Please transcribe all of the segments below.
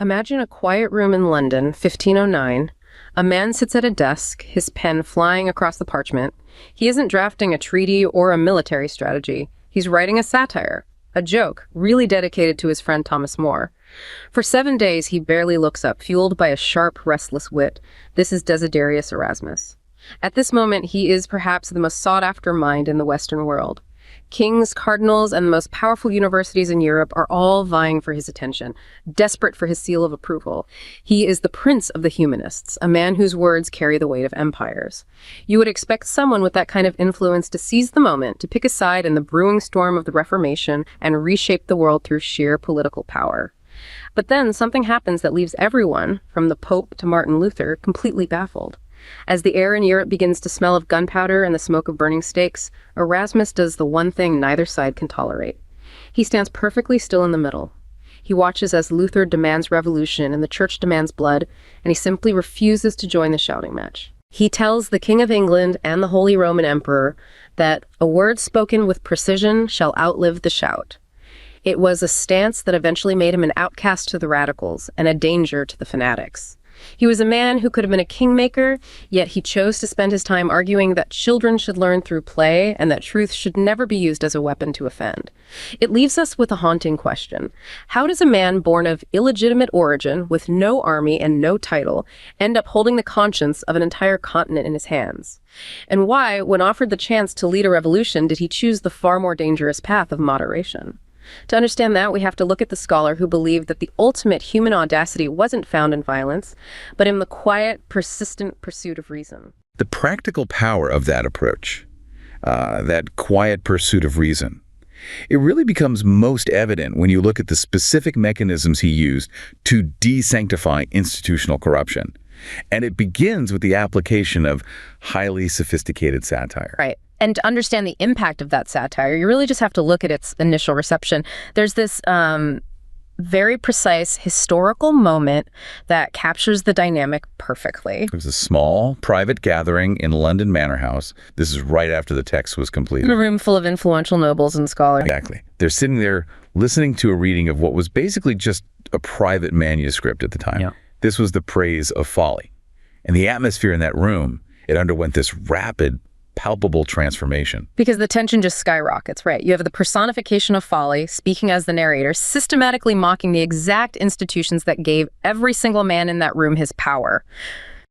Imagine a quiet room in London, 1509. A man sits at a desk, his pen flying across the parchment. He isn't drafting a treaty or a military strategy. He's writing a satire, a joke, really dedicated to his friend Thomas More. For 7 days, he barely looks up, fueled by a sharp, restless wit. This is Desiderius Erasmus. At this moment, he is perhaps the most sought-after mind in the Western world. Kings, cardinals, and the most powerful universities in Europe are all vying for his attention, desperate for his seal of approval. He is the prince of the humanists, a man whose words carry the weight of empires. You would expect someone with that kind of influence to seize the moment, to pick a side in the brewing storm of the Reformation and reshape the world through sheer political power. But then something happens that leaves everyone, from the Pope to Martin Luther, completely baffled. As the air in Europe begins to smell of gunpowder and the smoke of burning stakes, Erasmus does the one thing neither side can tolerate. He stands perfectly still in the middle. He watches as Luther demands revolution and the church demands blood, and he simply refuses to join the shouting match. He tells the King of England and the Holy Roman Emperor that a word spoken with precision shall outlive the shout. It was a stance that eventually made him an outcast to the radicals and a danger to the fanatics. He was a man who could have been a kingmaker, yet he chose to spend his time arguing that children should learn through play and that truth should never be used as a weapon to offend. It leaves us with a haunting question. How does a man born of illegitimate origin, with no army and no title, end up holding the conscience of an entire continent in his hands? And why, when offered the chance to lead a revolution, did he choose the far more dangerous path of moderation? To understand that, we have to look at the scholar who believed that the ultimate human audacity wasn't found in violence, but in the quiet, persistent pursuit of reason. The practical power of that approach, that quiet pursuit of reason, it really becomes most evident when you look at the specific mechanisms he used to desanctify institutional corruption. And it begins with the application of highly sophisticated satire. Right. And to understand the impact of that satire, you really just have to look at its initial reception. There's this very precise historical moment that captures the dynamic perfectly. It was a small, private gathering in London Manor House. This is right after the text was completed. In a room full of influential nobles and scholars. Exactly. They're sitting there listening to a reading of what was basically just a private manuscript at the time. Yeah. This was the Praise of Folly. And the atmosphere in that room, it underwent this rapid, palpable transformation. Because the tension just skyrockets, right? You have the personification of folly, speaking as the narrator, systematically mocking the exact institutions that gave every single man in that room his power.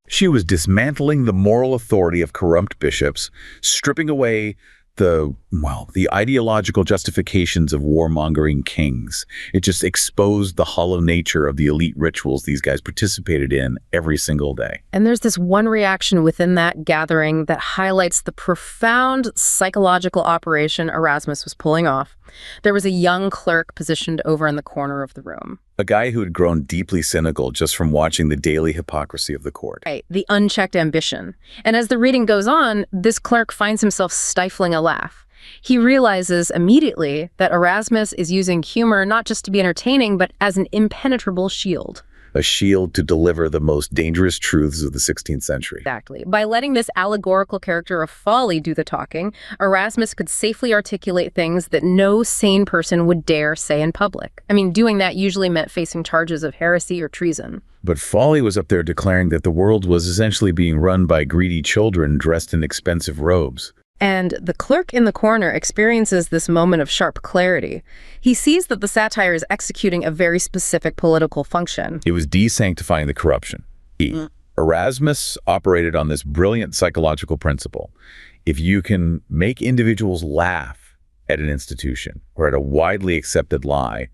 She was dismantling the moral authority of corrupt bishops, stripping away the ideological justifications of warmongering kings. It just exposed the hollow nature of the elite rituals these guys participated in every single day. And there's this one reaction within that gathering that highlights the profound psychological operation Erasmus was pulling off. There was a young clerk positioned over in the corner of the room. A guy who had grown deeply cynical just from watching the daily hypocrisy of the court. Right, the unchecked ambition. And as the reading goes on, this clerk finds himself stifling a laugh. He realizes immediately that Erasmus is using humor not just to be entertaining, but as an impenetrable shield. A shield to deliver the most dangerous truths of the 16th century. Exactly. By letting this allegorical character of folly do the talking, Erasmus could safely articulate things that no sane person would dare say in public. I mean, doing that usually meant facing charges of heresy or treason. But Folly was up there declaring that the world was essentially being run by greedy children dressed in expensive robes. And the clerk in the corner experiences this moment of sharp clarity. He sees that the satire is executing a very specific political function. It was desanctifying the corruption. Erasmus operated on this brilliant psychological principle. If you can make individuals laugh at an institution or at a widely accepted lie,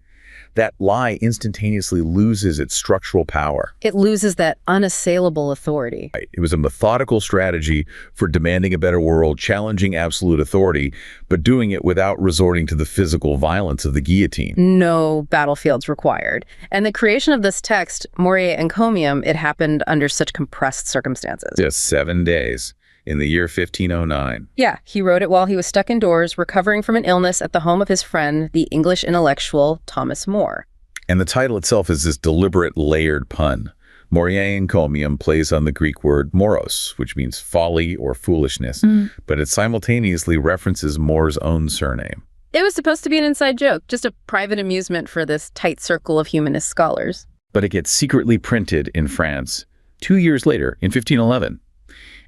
that lie instantaneously loses its structural power. It loses that unassailable authority. It was a methodical strategy for demanding a better world, challenging absolute authority, but doing it without resorting to the physical violence of the guillotine. No battlefields required. And the creation of this text, Moriae Encomium, it happened under such compressed circumstances. Just 7 days. In the year 1509. Yeah, he wrote it while he was stuck indoors, recovering from an illness at the home of his friend, the English intellectual Thomas More. And the title itself is this deliberate layered pun. Moriae Encomium plays on the Greek word moros, which means folly or foolishness, but it simultaneously references More's own surname. It was supposed to be an inside joke, just a private amusement for this tight circle of humanist scholars. but it gets secretly printed in France 2 years later, in 1511.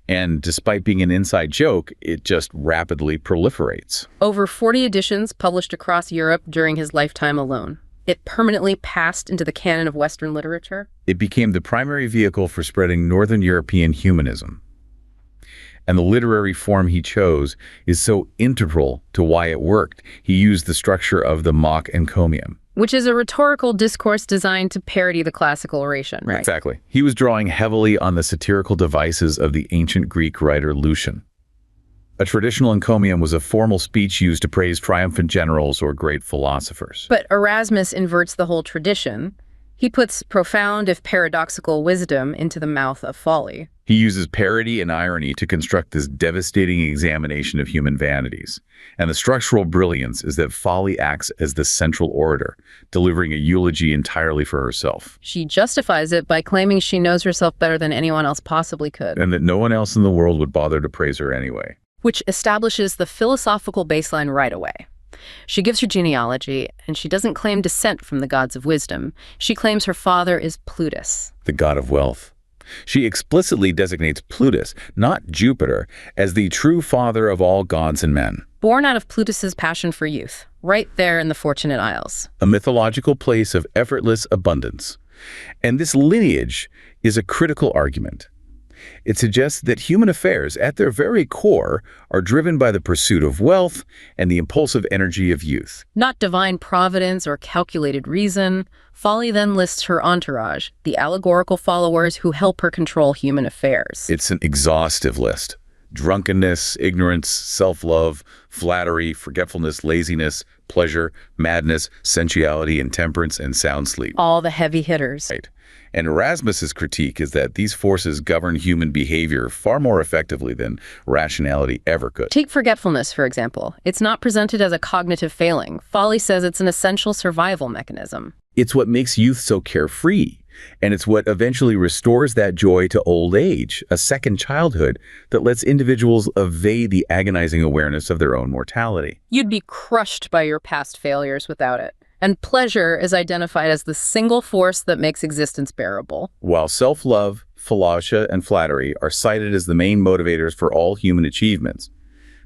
And despite being an inside joke, it just rapidly proliferates. Over 40 editions published across Europe during his lifetime alone. It permanently passed into the canon of Western literature. It became the primary vehicle for spreading Northern European humanism. And the literary form he chose is so integral to why it worked. He used the structure of the mock encomium, which is a rhetorical discourse designed to parody the classical oration. Right. Exactly. He was drawing heavily on the satirical devices of the ancient Greek writer Lucian. A traditional encomium was a formal speech used to praise triumphant generals or great philosophers. But Erasmus inverts the whole tradition. He puts profound, if paradoxical, wisdom into the mouth of folly. He uses parody and irony to construct this devastating examination of human vanities. And the structural brilliance is that folly acts as the central orator, delivering a eulogy entirely for herself. She justifies it by claiming she knows herself better than anyone else possibly could. And that no one else in the world would bother to praise her anyway. Which establishes the philosophical baseline right away. She gives her genealogy, and she doesn't claim descent from the gods of wisdom. She claims her father is Plutus, the god of wealth. She explicitly designates Plutus, not Jupiter, as the true father of all gods and men. Born out of Plutus's passion for youth, right there in the Fortunate Isles. A mythological place of effortless abundance. And this lineage is a critical argument. It suggests that human affairs, at their very core, are driven by the pursuit of wealth and the impulsive energy of youth. Not divine providence or calculated reason. Folly then lists her entourage, the allegorical followers who help her control human affairs. It's an exhaustive list. Drunkenness, ignorance, self-love, flattery, forgetfulness, laziness, pleasure, madness, sensuality, intemperance, and sound sleep. All the heavy hitters. Right. And Erasmus's critique is that these forces govern human behavior far more effectively than rationality ever could. Take forgetfulness, for example. It's not presented as a cognitive failing. Folly says it's an essential survival mechanism. It's what makes youth so carefree, and it's what eventually restores that joy to old age, a second childhood that lets individuals evade the agonizing awareness of their own mortality. You'd be crushed by your past failures without it. And pleasure is identified as the single force that makes existence bearable. While self-love, philautia, and flattery are cited as the main motivators for all human achievements,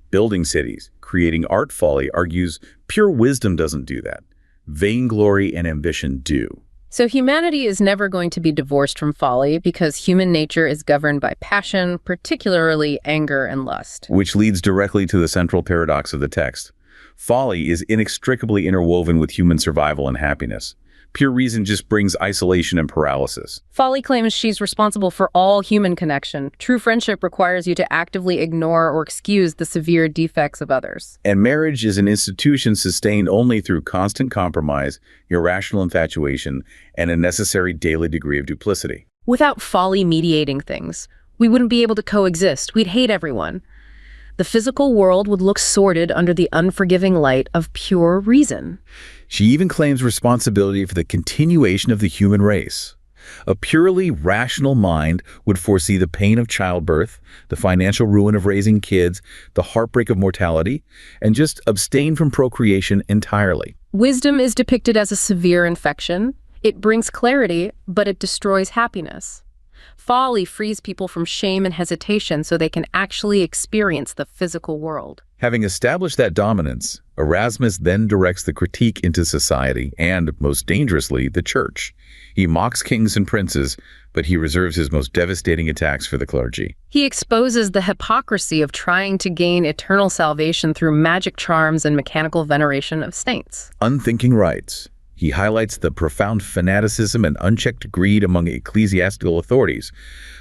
building cities, creating art folly argues pure wisdom doesn't do that. Vainglory and ambition do. So humanity is never going to be divorced from folly because human nature is governed by passion, particularly anger and lust. Which leads directly to the central paradox of the text. Folly is inextricably interwoven with human survival and happiness. Pure reason just brings isolation and paralysis. Folly claims she's responsible for all human connection. True friendship requires you to actively ignore or excuse the severe defects of others. And marriage is an institution sustained only through constant compromise, irrational infatuation, and a necessary daily degree of duplicity. Without folly mediating things, we wouldn't be able to coexist. We'd hate everyone. The physical world would look sordid under the unforgiving light of pure reason. She even claims responsibility for the continuation of the human race. A purely rational mind would foresee the pain of childbirth, the financial ruin of raising kids, the heartbreak of mortality, and just abstain from procreation entirely. Wisdom is depicted as a severe infection. It brings clarity, but it destroys happiness. Folly frees people from shame and hesitation so they can actually experience the physical world. Having established that dominance, Erasmus then directs the critique into society and, most dangerously, the church. He mocks kings and princes, but he reserves his most devastating attacks for the clergy. He exposes the hypocrisy of trying to gain eternal salvation through magic charms and mechanical veneration of saints. Unthinking rites. He highlights the profound fanaticism and unchecked greed among ecclesiastical authorities.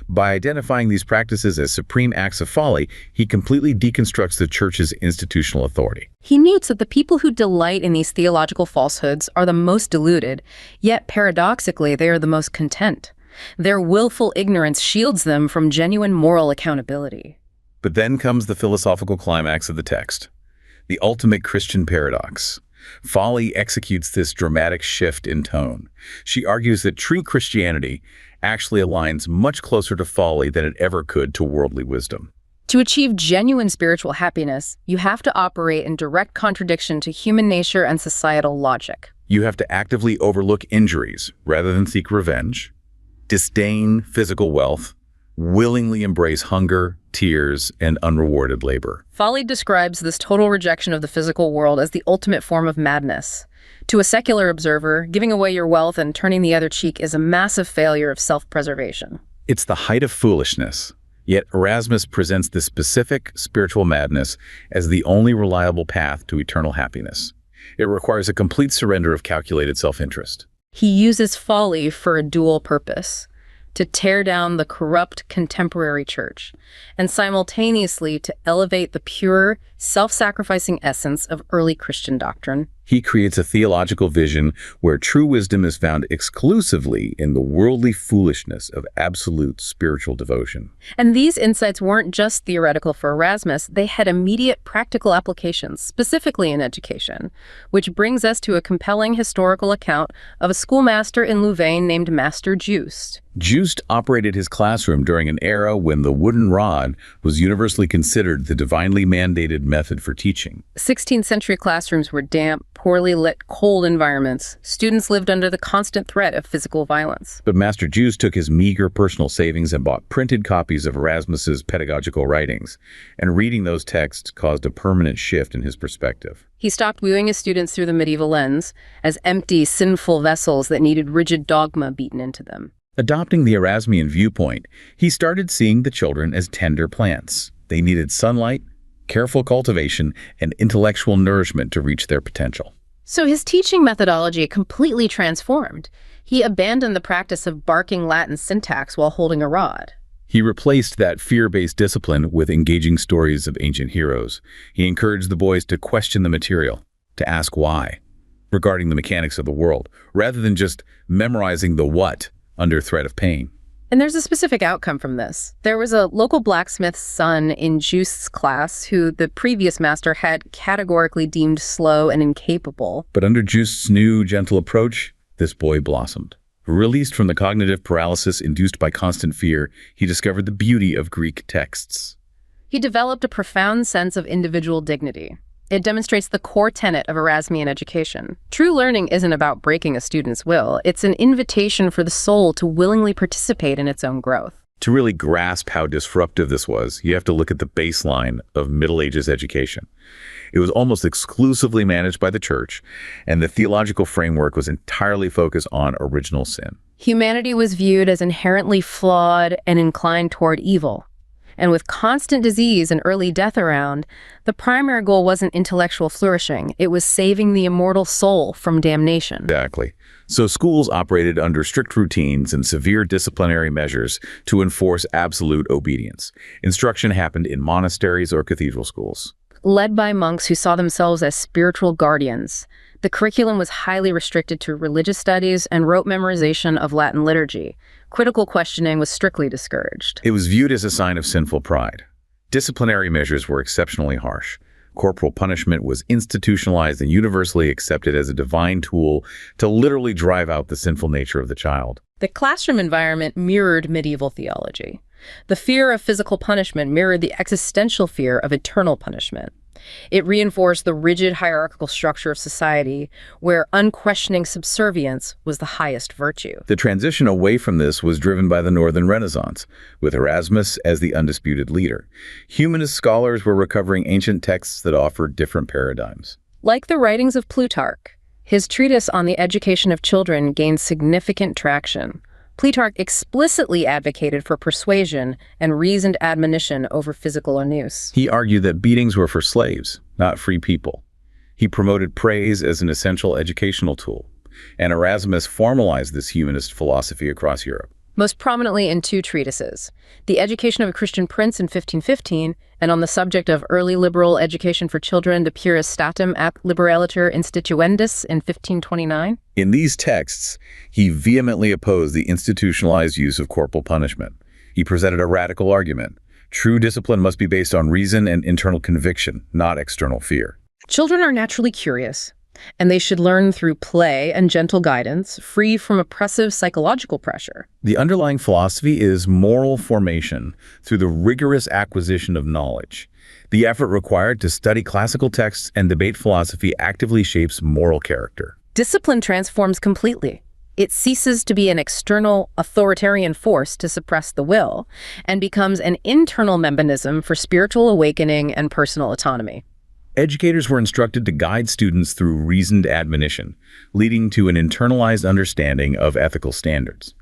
By identifying these practices as supreme acts of folly, he completely deconstructs the church's institutional authority. He notes that the people who delight in these theological falsehoods are the most deluded, yet paradoxically they are the most content. Their willful ignorance shields them from genuine moral accountability. But then comes the philosophical climax of the text, the ultimate Christian paradox. Folly executes this dramatic shift in tone. She argues that true Christianity actually aligns much closer to folly than it ever could to worldly wisdom. To achieve genuine spiritual happiness, you have to operate in direct contradiction to human nature and societal logic. You have to actively overlook injuries rather than seek revenge, disdain physical wealth, willingly embrace hunger, tears, and unrewarded labor. Folly describes this total rejection of the physical world as the ultimate form of madness. To a secular observer, giving away your wealth and turning the other cheek is a massive failure of self-preservation. It's the height of foolishness. Yet Erasmus presents this specific spiritual madness as the only reliable path to eternal happiness. It requires a complete surrender of calculated self-interest. He uses folly for a dual purpose: to tear down the corrupt contemporary church, and simultaneously to elevate the pure, self-sacrificing essence of early Christian doctrine. He creates a theological vision where true wisdom is found exclusively in the worldly foolishness of absolute spiritual devotion. And these insights weren't just theoretical for Erasmus, they had immediate practical applications, specifically in education, which brings us to a compelling historical account of a schoolmaster in Louvain named Master Juste. Juste operated his classroom during an era when the wooden rod was universally considered the divinely mandated method for teaching. 16th century classrooms were damp, poorly lit, cold environments. Students lived under the constant threat of physical violence. But Master Juste took his meager personal savings and bought printed copies of Erasmus's pedagogical writings, and reading those texts caused a permanent shift in his perspective. He stopped viewing his students through the medieval lens as empty, sinful vessels that needed rigid dogma beaten into them. Adopting the Erasmian viewpoint, he started seeing the children as tender plants. They needed sunlight, careful cultivation, and intellectual nourishment to reach their potential. So his teaching methodology completely transformed. He abandoned the practice of barking Latin syntax while holding a rod. He replaced that fear-based discipline with engaging stories of ancient heroes. He encouraged the boys to question the material, to ask why, regarding the mechanics of the world, rather than just memorizing the what under threat of pain. And there's a specific outcome from this. There was a local blacksmith's son in Juste's class who the previous master had categorically deemed slow and incapable. But under Juste's new, gentle approach, this boy blossomed. Released from the cognitive paralysis induced by constant fear, he discovered the beauty of Greek texts. He developed a profound sense of individual dignity. It demonstrates the core tenet of Erasmian education. True learning isn't about breaking a student's will. It's an invitation for the soul to willingly participate in its own growth. To really grasp how disruptive this was, you have to look at the baseline of Middle Ages education. It was almost exclusively managed by the church, and the theological framework was entirely focused on original sin. Humanity was viewed as inherently flawed and inclined toward evil. And with constant disease and early death around, the primary goal wasn't intellectual flourishing. It was saving the immortal soul from damnation. Exactly. So schools operated under strict routines and severe disciplinary measures to enforce absolute obedience. Instruction happened in monasteries or cathedral schools. Led by monks who saw themselves as spiritual guardians, the curriculum was highly restricted to religious studies and rote memorization of Latin liturgy. Critical questioning was strictly discouraged. It was viewed as a sign of sinful pride. Disciplinary measures were exceptionally harsh. Corporal punishment was institutionalized and universally accepted as a divine tool to literally drive out the sinful nature of the child. The classroom environment mirrored medieval theology. The fear of physical punishment mirrored the existential fear of eternal punishment. It reinforced the rigid hierarchical structure of society where unquestioning subservience was the highest virtue. The transition away from this was driven by the Northern Renaissance, with Erasmus as the undisputed leader. Humanist scholars were recovering ancient texts that offered different paradigms. Like the writings of Plutarch, his treatise on the education of children gained significant traction. Plutarch explicitly advocated for persuasion and reasoned admonition over physical abuse. He argued that beatings were for slaves, not free people. He promoted praise as an essential educational tool, and Erasmus formalized this humanist philosophy across Europe. Most prominently in two treatises, The Education of a Christian Prince in 1515, and on the subject of early liberal education for children, De Puris Statim ab Liberaliter Instituendis in 1529. In these texts, he vehemently opposed the institutionalized use of corporal punishment. He presented a radical argument. True discipline must be based on reason and internal conviction, not external fear. Children are naturally curious, and they should learn through play and gentle guidance, free from oppressive psychological pressure. The underlying philosophy is moral formation through the rigorous acquisition of knowledge. The effort required to study classical texts and debate philosophy actively shapes moral character. Discipline transforms completely. It ceases to be an external authoritarian force to suppress the will and becomes an internal mechanism for spiritual awakening and personal autonomy. Educators were instructed to guide students through reasoned admonition, leading to an internalized understanding of ethical standards.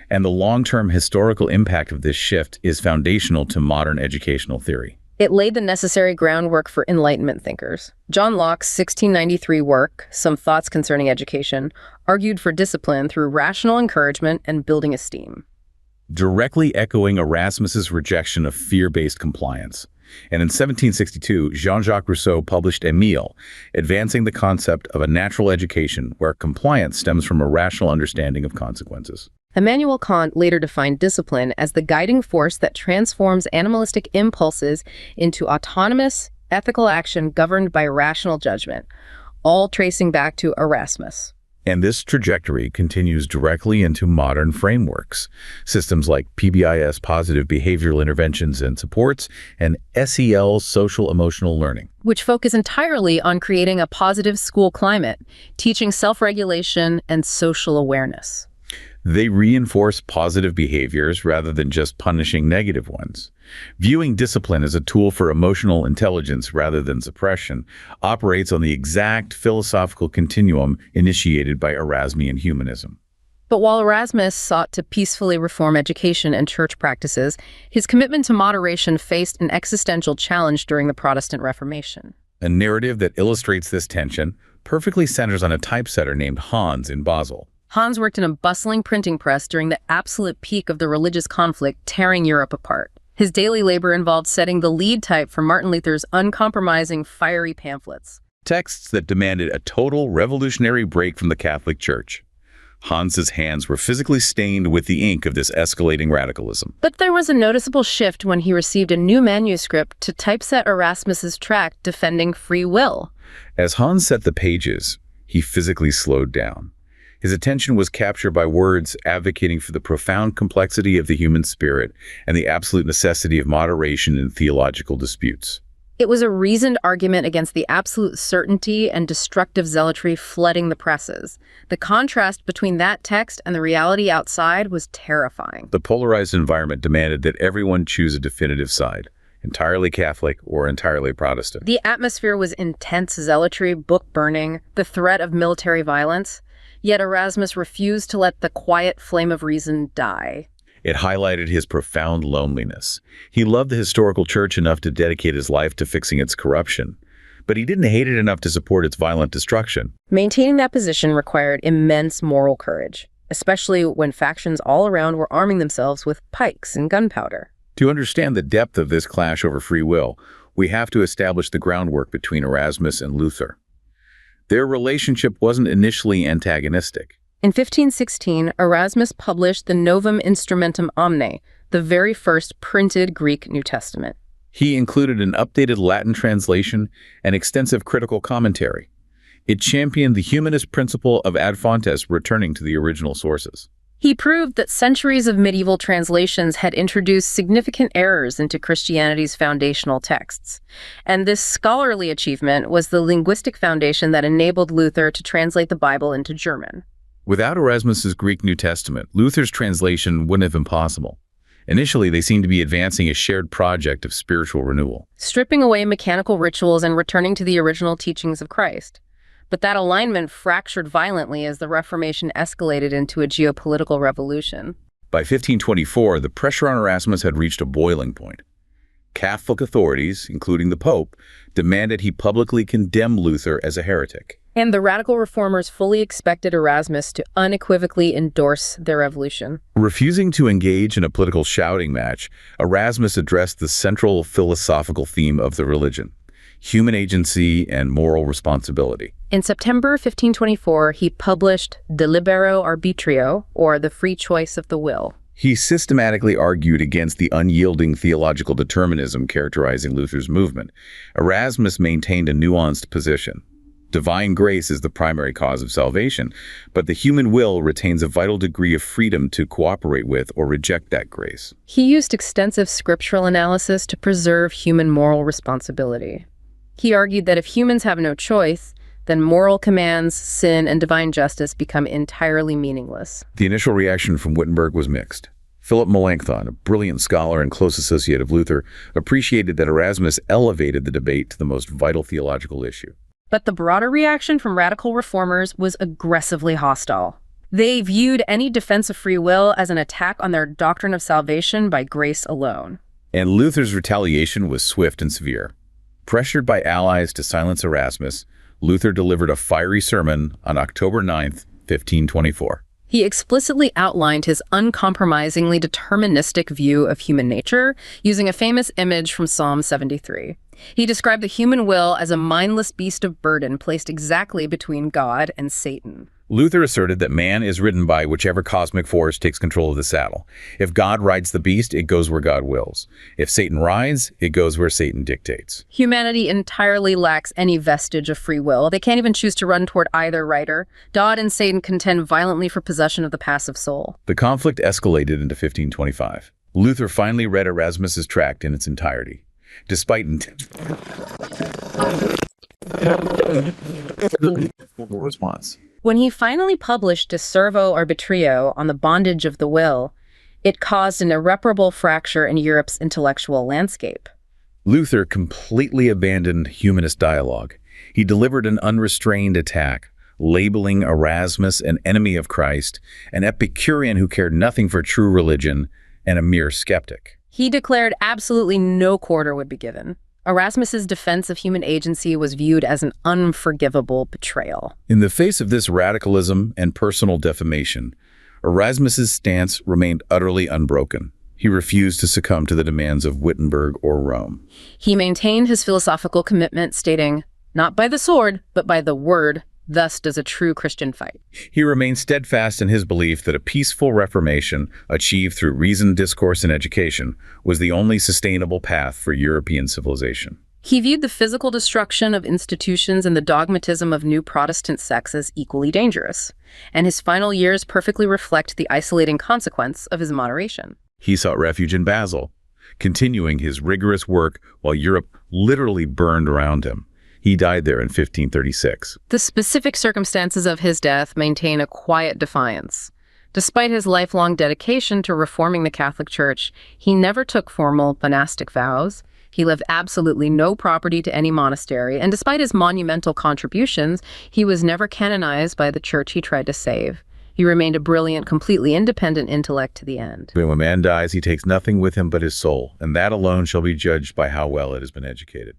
And the long-term historical impact of this shift is foundational to modern educational theory. It laid the necessary groundwork for Enlightenment thinkers. John Locke's 1693 work, Some Thoughts Concerning Education, argued for discipline through rational encouragement and building esteem. Directly echoing Erasmus's rejection of fear-based compliance. And in 1762, Jean-Jacques Rousseau published Émile, advancing the concept of a natural education where compliance stems from a rational understanding of consequences. Immanuel Kant later defined discipline as the guiding force that transforms animalistic impulses into autonomous, ethical action governed by rational judgment, all tracing back to Erasmus. And this trajectory continues directly into modern frameworks, systems like PBIS, positive behavioral interventions and supports, and SEL, social emotional learning, which focus entirely on creating a positive school climate, teaching self-regulation and social awareness. They reinforce positive behaviors rather than just punishing negative ones. Viewing discipline as a tool for emotional intelligence rather than suppression operates on the exact philosophical continuum initiated by Erasmian humanism. But while Erasmus sought to peacefully reform education and church practices, his commitment to moderation faced an existential challenge during the Protestant Reformation. A narrative that illustrates this tension perfectly centers on a typesetter named Hans in Basel. Hans worked in a bustling printing press during the absolute peak of the religious conflict tearing Europe apart. His daily labor involved setting the lead type for Martin Luther's uncompromising, fiery pamphlets. Texts that demanded a total revolutionary break from the Catholic Church. Hans's hands were physically stained with the ink of this escalating radicalism. But there was a noticeable shift when he received a new manuscript to typeset Erasmus's tract defending free will. As Hans set the pages, he physically slowed down. His attention was captured by words advocating for the profound complexity of the human spirit and the absolute necessity of moderation in theological disputes. It was a reasoned argument against the absolute certainty and destructive zealotry flooding the presses. The contrast between that text and the reality outside was terrifying. The polarized environment demanded that everyone choose a definitive side, entirely Catholic or entirely Protestant. The atmosphere was intense zealotry, book burning, the threat of military violence. Yet Erasmus refused to let the quiet flame of reason die. It highlighted his profound loneliness. He loved the historical church enough to dedicate his life to fixing its corruption, but he didn't hate it enough to support its violent destruction. Maintaining that position required immense moral courage, especially when factions all around were arming themselves with pikes and gunpowder. To understand the depth of this clash over free will, we have to establish the groundwork between Erasmus and Luther. Their relationship wasn't initially antagonistic. In 1516, Erasmus published the Novum Instrumentum Omne, the very first printed Greek New Testament. He included an updated Latin translation and extensive critical commentary. It championed the humanist principle of ad fontes, returning to the original sources. He proved that centuries of medieval translations had introduced significant errors into Christianity's foundational texts. And this scholarly achievement was the linguistic foundation that enabled Luther to translate the Bible into German. Without Erasmus's Greek New Testament, Luther's translation wouldn't have been possible. Initially, they seemed to be advancing a shared project of spiritual renewal, stripping away mechanical rituals and returning to the original teachings of Christ. But that alignment fractured violently as the Reformation escalated into a geopolitical revolution. By 1524, the pressure on Erasmus had reached a boiling point. Catholic authorities, including the Pope, demanded he publicly condemn Luther as a heretic. And the radical reformers fully expected Erasmus to unequivocally endorse their revolution. Refusing to engage in a political shouting match, Erasmus addressed the central philosophical theme of the religion: human agency and moral responsibility. In September 1524, he published De Libero Arbitrio, or The Free Choice of the Will. He systematically argued against the unyielding theological determinism characterizing Luther's movement. Erasmus maintained a nuanced position. Divine grace is the primary cause of salvation, but the human will retains a vital degree of freedom to cooperate with or reject that grace. He used extensive scriptural analysis to preserve human moral responsibility. He argued that if humans have no choice, then moral commands, sin, and divine justice become entirely meaninless. The initial reaction from Wittenberg was mixed. Philip Melanchthon, a brilliant scholar and close associate of Luther, appreciated that Erasmus elevated the debate to the most vital theological issue. But the broader reaction from radical reformers was aggressively hostile. They viewed any defense of free will as an attack on their doctrine of salvation by grace alone. And Luther's retaliation was swift and severe. Pressured by allies to silence Erasmus, Luther delivered a fiery sermon on October 9th, 1524. He explicitly outlined his uncompromisingly deterministic view of human nature using a famous image from Psalm 73. He described the human will as a mindless beast of burden placed exactly between God and Satan. Luther asserted that man is ridden by whichever cosmic force takes control of the saddle. If God rides the beast, it goes where God wills. If Satan rides, it goes where Satan dictates. Humanity entirely lacks any vestige of free will. They can't even choose to run toward either rider. God and Satan contend violently for possession of the passive soul. The conflict escalated into 1525. Luther finally read Erasmus's tract in its entirety. Despite response. When he finally published De Servo Arbitrio on the bondage of the will, it caused an irreparable fracture in Europe's intellectual landscape. Luther completely abandoned humanist dialogue. He delivered an unrestrained attack, labeling Erasmus an enemy of Christ, an Epicurean who cared nothing for true religion, and a mere skeptic. He declared absolutely no quarter would be given. Erasmus's defense of human agency was viewed as an unforgivable betrayal. In the face of this radicalism and personal defamation, Erasmus's stance remained utterly unbroken. He refused to succumb to the demands of Wittenberg or Rome. He maintained his philosophical commitment, stating, "Not by the sword, but by the word, thus does a true Christian fight." He remained steadfast in his belief that a peaceful Reformation, achieved through reasoned discourse and education, was the only sustainable path for European civilization. He viewed the physical destruction of institutions and the dogmatism of new Protestant sects as equally dangerous, and his final years perfectly reflect the isolating consequence of his moderation. He sought refuge in Basel, continuing his rigorous work while Europe literally burned around him. He died there in 1536. The specific circumstances of his death maintain a quiet defiance. Despite his lifelong dedication to reforming the Catholic Church, he never took formal monastic vows. He left absolutely no property to any monastery, and despite his monumental contributions, he was never canonized by the church he tried to save. He remained a brilliant, completely independent intellect to the end. When a man dies, he takes nothing with him but his soul, and that alone shall be judged by how well it has been educated.